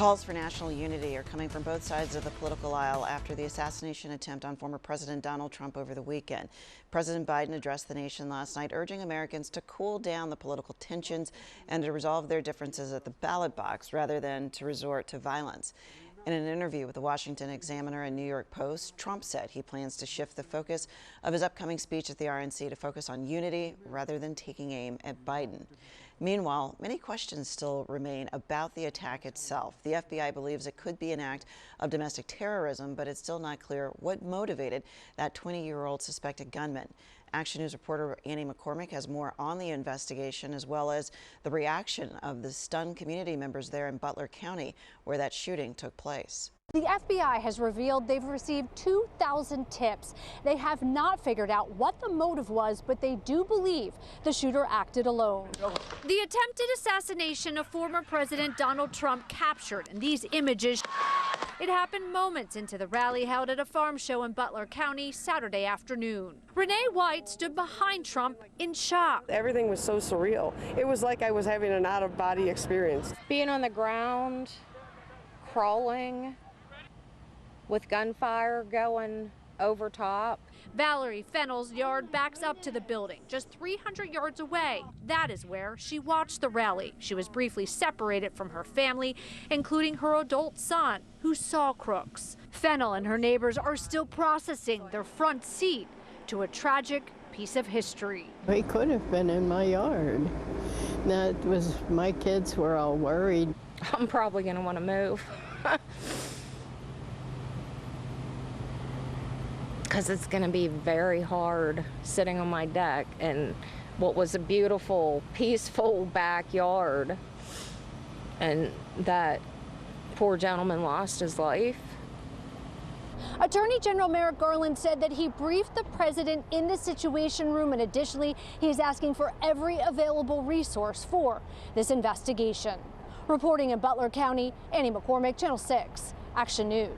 Calls for national unity are coming from both sides of the political aisle after the assassination attempt on former President Donald Trump over the weekend. President Biden addressed the nation last night, urging Americans to cool down the political tensions and to resolve their differences at the ballot box rather than to resort to violence. In an interview with the Washington Examiner and New York Post, Trump said he plans to shift the focus of his upcoming speech at the RNC to focus on unity rather than taking aim at Biden. Meanwhile, many questions still remain about the attack itself. The FBI believes it could be an act of domestic terrorism, but it's still not clear what motivated that 20-year-old suspected gunman. Action News reporter Annie McCormick has more on the investigation, as well as the reaction of the stunned community members there in Butler County, where that shooting took place. The FBI has revealed they've received 2,000 tips. They have not figured out what the motive was, but they do believe the shooter acted alone. The attempted assassination of former President Donald Trump captured in these images. It happened moments into the rally held at a farm show in Butler County Saturday afternoon. Renee White stood behind Trump in shock. Everything was so surreal. It was like I was having an out-of-body experience. Being on the ground, crawling, with gunfire going over top. Valerie Fennell's yard backs up to the building, just 300 yards away. That is where she watched the rally. She was briefly separated from her family, including her adult son, who saw crooks. Fennell and her neighbors are still processing their front seat to a tragic piece of history. He could have been in my yard. My kids were all worried. I'm probably going to want to move. Because it's going to be very hard sitting on my deck in what was a beautiful, peaceful backyard. And that poor gentleman lost his life. Attorney General Merrick Garland said that he briefed the president in the Situation Room, and additionally, he's asking for every available resource for this investigation. Reporting in Butler County, Annie McCormick, Channel 6, Action News.